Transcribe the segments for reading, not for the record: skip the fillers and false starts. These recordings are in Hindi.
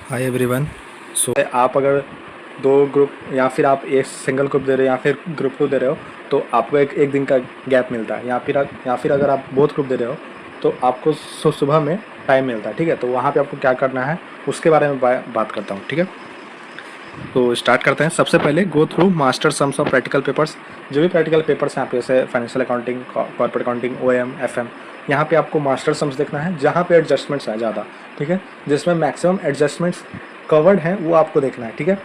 Hi everyone. सो आप अगर दो ग्रुप या फिर आप एक सिंगल ग्रुप दे रहे हो या फिर ग्रुप टू दे रहे हो तो आपको एक एक दिन का गैप मिलता है, या फिर अगर आप बोथ ग्रुप दे रहे हो तो आपको सुबह में टाइम मिलता है। ठीक है, तो वहाँ पे आपको क्या करना है उसके बारे में बात करता हूँ। ठीक है, तो स्टार्ट करते हैं। सबसे पहले go through master sums of practical papers. जो भी प्रैक्टिकल पेपर्स हैं आप जैसे financial accounting, corporate accounting, OM, FM, यहाँ पे आपको मास्टर सम्स देखना है जहाँ पे एडजस्टमेंट्स हैं ज़्यादा। ठीक है, जिसमें मैक्सिमम एडजस्टमेंट्स कवर्ड हैं वो आपको देखना है। ठीक है,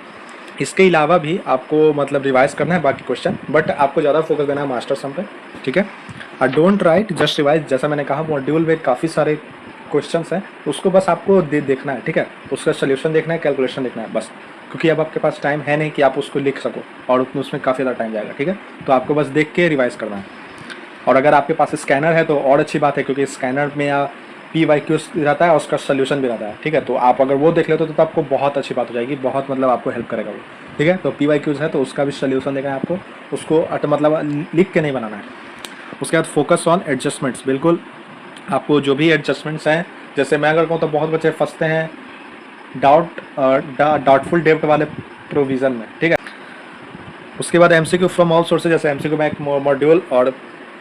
इसके अलावा भी आपको मतलब रिवाइज करना है बाकी क्वेश्चन, बट आपको ज़्यादा फोकस देना है मास्टर सम पे। ठीक है, और डोंट राइट जस्ट रिवाइज। जैसा मैंने कहा मॉड्यूल में काफ़ी सारे क्वेश्चंस हैं, उसको बस आपको देखना है। ठीक है, उसका सोल्यूशन देखना है, कैलकुलेशन देखना है बस, क्योंकि अब आपके पास टाइम है नहीं कि आप उसको लिख सको और उसमें काफ़ी ज़्यादा टाइम जाएगा। ठीक है, तो आपको बस देख के रिवाइज करना है। और अगर आपके पास स्कैनर है तो और अच्छी बात है, क्योंकि स्कैनर में या PYQ रहता है और उसका सोल्यूशन भी रहता है। ठीक है, तो आप अगर वो देख लेते हो तो आपको बहुत अच्छी बात हो जाएगी, बहुत मतलब आपको हेल्प करेगा वो। ठीक है, तो PYQs है तो उसका भी सोल्यूशन देखना है आपको, उसको मतलब लिख के नहीं बनाना है। उसके बाद फोकस ऑन एडजस्टमेंट्स। बिल्कुल आपको जो भी एडजस्टमेंट्स हैं, जैसे मैं अगर कहूँ तो बहुत बच्चे फंसते हैं डाउटफुल डेब्ट वाले प्रोविज़न में। ठीक है, उसके बाद MCQ फ्रॉम ऑल सोर्सेज, जैसे MCQ में एक मॉड्यूल और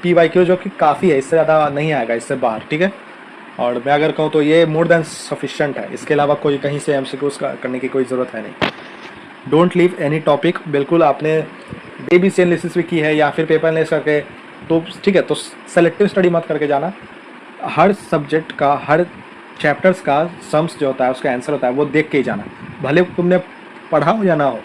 PYQ जो कि काफ़ी है, इससे ज़्यादा नहीं आएगा इससे बाहर। ठीक है, और मैं अगर कहूँ तो ये मोर देन सफिशेंट है, इसके अलावा कोई कहीं से MCQs करने की कोई ज़रूरत है नहीं। Don't leave any topic. बिल्कुल आपने ABC एनालिसिस भी की है या फिर पेपर एनालिसिस करके तो ठीक है, तो सेलेक्टिव स्टडी मत करके जाना। हर सब्जेक्ट का, हर चैप्टर्स का सम्स जो होता है उसका आंसर होता है वो देख के ही जाना, भले तुमने पढ़ा हो या ना हो।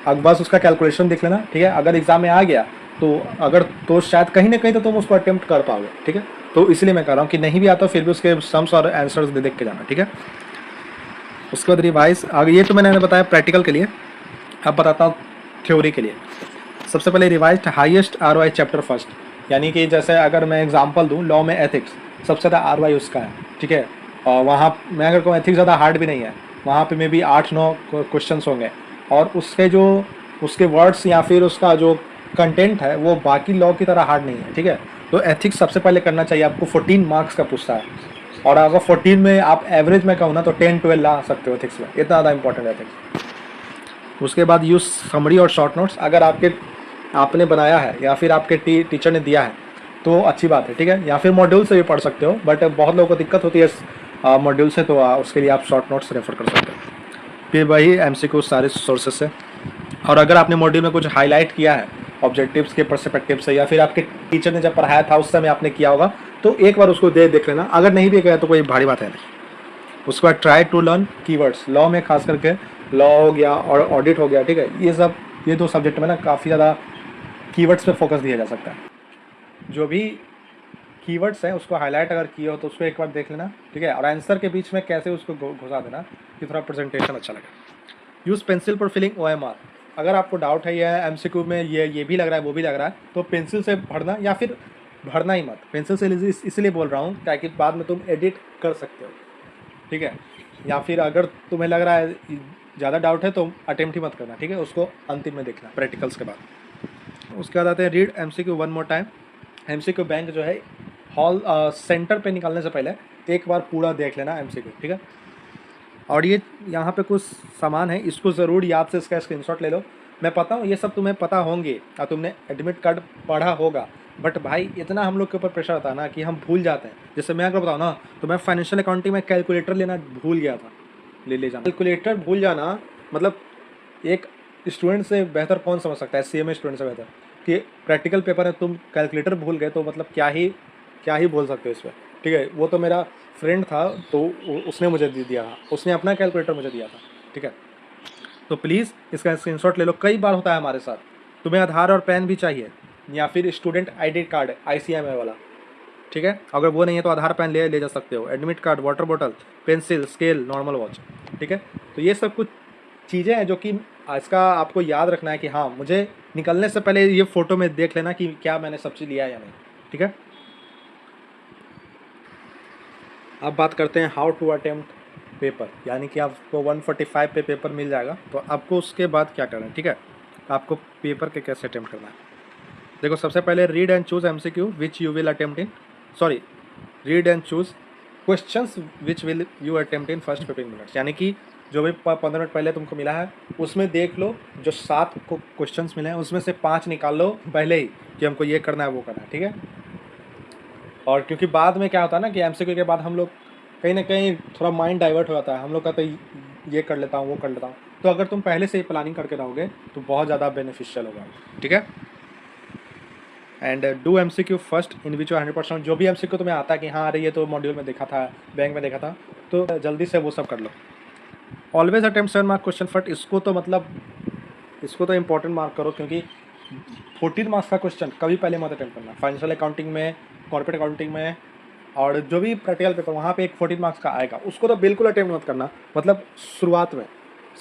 अब बस उसका कैलकुलेशन देख लेना। ठीक है, अगर एग्ज़ाम में आ गया तो अगर तो शायद कहीं ना कहीं तो तुम उसको अटेम्प्ट कर पाओगे। ठीक है, तो इसलिए मैं कह रहा हूँ कि नहीं भी आता फिर भी उसके सम्स और आंसर्स देख के जाना। ठीक है, उसके बाद रिवाइज। आगे ये तो मैंने बताया प्रैक्टिकल के लिए, अब बताता हूँ थ्योरी के लिए। सबसे पहले revise highest ROI chapter first, यानी कि जैसे अगर मैं एग्जांपल दूँ, लॉ में एथिक्स सबसे ज़्यादा ROI उसका है। ठीक है, और वहाँ मैं अगर कहूँ एथिक्स ज़्यादा हार्ड भी नहीं है, वहाँ पे मे भी 8-9 क्वेश्चन होंगे और उसके जो उसके वर्ड्स या फिर उसका जो कंटेंट है वो बाकी लॉ की तरह हार्ड नहीं है। ठीक है, तो एथिक्स सबसे पहले करना चाहिए आपको। 14 मार्क्स का पूछता है, और अगर 14 में आप एवरेज में कहूँ ना तो 10-12 ला सकते हो एथिक्स में, इतना ज़्यादा इंपॉर्टेंट है एथिक्स। उसके बाद यूज समरी और शॉर्ट नोट्स। अगर आपने बनाया है या फिर आपके टीचर ने दिया है तो अच्छी बात है। ठीक है, या फिर मॉड्यूल से भी पढ़ सकते हो, बट बहुत लोगों को दिक्कत होती है मॉड्यूल से, तो उसके लिए आप शॉर्ट नोट्स रेफर कर सकते हो। फिर वही MCQ सारे सोर्सेज से। और अगर आपने मॉड्यूल में कुछ हाईलाइट किया है ऑब्जेक्टिव्स के पर्सपेक्टिव से, या फिर आपके टीचर ने जब पढ़ाया था उस समय आपने किया होगा, तो एक बार उसको देख लेना। अगर नहीं भी गया तो कोई भारी बात है नहीं। उसके बाद try to learn keywords. Law में खास करके लॉ हो गया और ऑडिट हो गया। ठीक है, ये दो सब्जेक्ट में ना काफ़ी ज़्यादा कीवर्ड्स पे फोकस दिया जा सकता है। जो भी कीवर्ड्स हैं उसको हाईलाइट अगर किए हो तो उसको एक बार देख लेना। ठीक है, और आंसर के बीच में कैसे उसको घुसा देना कि थोड़ा प्रेजेंटेशन अच्छा लगे। Use pencil for filling OMR। अगर आपको डाउट है या MCQ में ये भी लग रहा है वो भी लग रहा है तो पेंसिल से भरना, या फिर भरना ही मत। पेंसिल से इसलिए बोल रहा हूँ ताकि बाद में तुम एडिट कर सकते हो। ठीक है, या फिर अगर तुम्हें लग रहा है ज़्यादा डाउट है तो अटेम्प्ट ही मत करना। ठीक है, उसको अंतिम में देखना प्रैक्टिकल्स के बाद। उसके बाद आते हैं read MCQ one more time. MCQ bank जो है हॉल सेंटर पे निकालने से पहले एक बार पूरा देख लेना MCQ। ठीक है, और ये यहाँ पे कुछ सामान है, इसको ज़रूर याद से इसका स्क्रीनशॉट ले लो। मैं पता हूँ ये सब तुम्हें पता होंगे और तुमने एडमिट कार्ड पढ़ा होगा, बट भाई इतना हम लोग के ऊपर प्रेशर आता है ना कि हम भूल जाते हैं। जैसे मैं अगर बताऊँ ना तो मैं फाइनेंशियल अकाउंटिंग में कैलकुलेटर लेना भूल गया था, ले जाना। कैलकुलेटर भूल जाना मतलब एक स्टूडेंट से बेहतर कौन समझ सकता है, CMA स्टूडेंट से बेहतर, कि प्रैक्टिकल पेपर है तुम कैलकुलेटर भूल गए तो मतलब क्या ही बोल सकते हो इस पर। ठीक है, वो तो मेरा फ्रेंड था तो उसने मुझे दिया था, उसने अपना कैलकुलेटर मुझे दिया था। ठीक है, तो प्लीज़ इसका स्क्रीनशॉट ले लो। कई बार होता है हमारे साथ, तुम्हें आधार और पैन भी चाहिए या फिर स्टूडेंट ID कार्ड ICMI वाला। ठीक है, अगर वो नहीं है तो आधार पैन ले जा सकते हो, admit card, water bottle, pencil, scale, normal watch. ठीक है, तो ये सब कुछ चीज़ें हैं जो कि इसका आपको याद रखना है कि हाँ मुझे निकलने से पहले ये फ़ोटो में देख लेना कि क्या मैंने सब चीज़ लिया या नहीं। ठीक है, अब बात करते हैं हाउ टू अटेम्प्ट पेपर, यानी कि आपको 145 पे पेपर मिल जाएगा तो आपको उसके बाद क्या करना है। ठीक है, आपको पेपर के कैसे अटेम्प्ट करना है। देखो, सबसे पहले read and choose MCQ which you will attempt in read and choose questions which will you attempt in first 15 minutes. यानी कि जो भी 15 मिनट पहले तुमको मिला है उसमें देख लो, जो 7 को क्वेश्चंस मिले हैं उसमें से 5 निकाल लो पहले ही कि हमको ये करना है वो करना है, ठीक है। और क्योंकि बाद में क्या होता है ना कि एमसीक्यू के बाद हम लोग कहीं ना कहीं थोड़ा माइंड डाइवर्ट हो जाता है, हम लोग कहते हैं ये कर लेता हूँ वो कर लेता हूँ। तो अगर तुम पहले से ही प्लानिंग करके रहोगे तो बहुत ज़्यादा बेनिफिशियल होगा, ठीक है। And do MCQ first in which 100%, जो भी एमसीक्यू तुम्हें आता है कि हाँ अरे ये तो मॉड्यूल में देखा था, बैंक में देखा था, तो जल्दी से वो सब कर लो। ऑलवेज अटेम्प्ट 7 मार्क क्वेश्चन फट, इसको तो मतलब इसको तो इंपॉर्टेंट मार्क करो, क्योंकि 14 मार्क्स का क्वेश्चन कभी पहले मत अटेम्प्ट करना। फाइनेंशियल अकाउंटिंग में, कॉर्पोरेट अकाउंटिंग में और जो भी प्रैक्टिकल पेपर वहाँ पे एक 14 मार्क्स का आएगा, उसको तो बिल्कुल अटेम्प्ट मत करना। मतलब शुरुआत में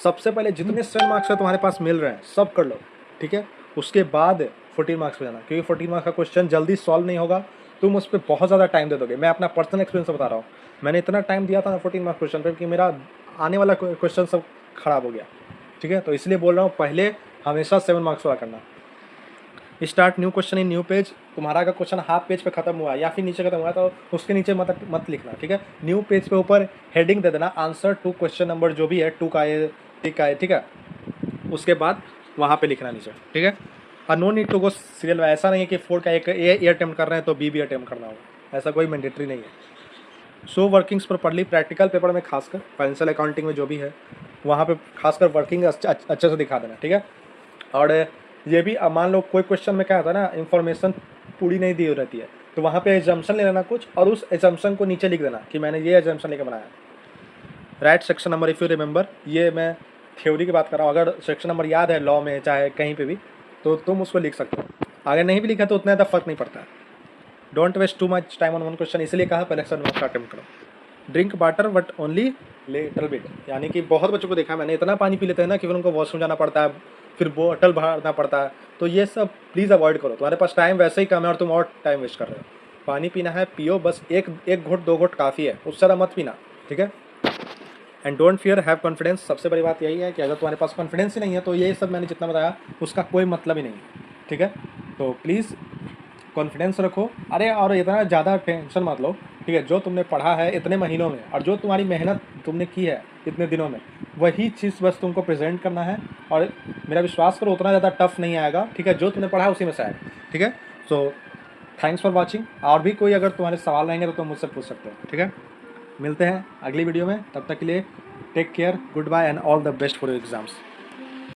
सबसे पहले जितने 7 मार्क्स का तुम्हारे पास मिल रहे हैं सब कर लो, ठीक है। उसके बाद 14 मार्क्स पे जाना, क्योंकि 14 मार्क्स का क्वेश्चन जल्दी सॉल्व नहीं होगा, तुम उस पर बहुत ज़्यादा टाइम दे दोगे। मैं अपना पर्सनल एक्सपीरियंस बता रहा हूँ, मैंने इतना टाइम दिया था ना 14 मार्क्स क्वेश्चन पर कि मेरा आने वाला क्वेश्चन सब खराब हो गया, ठीक है। तो इसलिए बोल रहा हूँ पहले हमेशा 7 मार्क्स वाला करना। Start new question in new page, तुम्हारा अगर क्वेश्चन हाफ पेज पे खत्म हुआ या फिर नीचे खत्म हुआ तो उसके नीचे मत लिखना, ठीक है। न्यू पेज पे ऊपर हेडिंग दे देना आंसर टू क्वेश्चन नंबर जो भी है 2 का है 3 का है, ठीक है। उसके बाद वहाँ पे लिखना नीचे, ठीक है। और no need to go serial, ऐसा नहीं है कि 4 का एक ए अटेम्प्ट कर रहे हैं तो बी भी अटेम्प्ट करना होगा, ऐसा कोई मैंडेटरी नहीं है। Show workings properly, practical paper में खासकर फाइनेंशियल अकाउंटिंग में जो भी है वहाँ पे खासकर वर्किंग अच्छे से दिखा देना, ठीक है। और ये भी मान लो कोई क्वेश्चन में क्या होता है ना, इन्फॉर्मेशन पूरी नहीं दी रहती है, तो वहाँ पे एजम्पशन ले लेना कुछ और उस एजम्पशन को नीचे लिख देना कि मैंने ये एजम्पशन लेकर बनाया। Right section number if you remember, ये मैं थ्योरी की बात कर रहा हूँ, अगर सेक्शन नंबर याद है लॉ में चाहे कहीं पे भी तो तुम उसको लिख सकते हो, अगर नहीं भी लिखा तो उतना ज़्यादा फर्क नहीं पड़ता है। Don't waste too much time on one question, इसलिए कहा पहले 7 मार्क्स का अटेम्प्ट करो। Drink water but only little bit, यानी कि बहुत बच्चों को देखा है मैंने, इतना पानी पी लेते हैं ना कि फिर उनको वॉशरूम जाना पड़ता है, फिर बोतल भरना पड़ता है। तो ये सब प्लीज़ अवॉइड करो, तुम्हारे पास टाइम वैसे ही कम है और तुम और टाइम वेस्ट कर रहे हो। पानी पीना है पियो, बस एक घुट 2 घुट काफ़ी है, उससे ज़्यादा मत पीना, ठीक है। And don't fear, have confidence, सबसे बड़ी बात यही है कि अगर तुम्हारे पास कॉन्फिडेंस ही नहीं है तो ये सब मैंने जितना बताया उसका कोई मतलब ही नहीं है, ठीक है। तो प्लीज़ कॉन्फिडेंस रखो, अरे और इतना ज़्यादा टेंशन मत लो, ठीक है। जो तुमने पढ़ा है इतने महीनों में और जो तुम्हारी मेहनत तुमने की है इतने दिनों में, वही चीज़ बस तुमको प्रेजेंट करना है और मेरा विश्वास करो उतना ज़्यादा टफ नहीं आएगा, ठीक है। जो तुमने पढ़ा है उसी में से आएगा, ठीक है। सो थैंक्स फॉर वॉचिंग, और भी कोई अगर तुम्हारे सवाल रहेंगे तो तुम मुझसे पूछ सकते हो, ठीक है। मिलते हैं अगली वीडियो में, तब तक के लिए take care, good bye and all the best for your exams.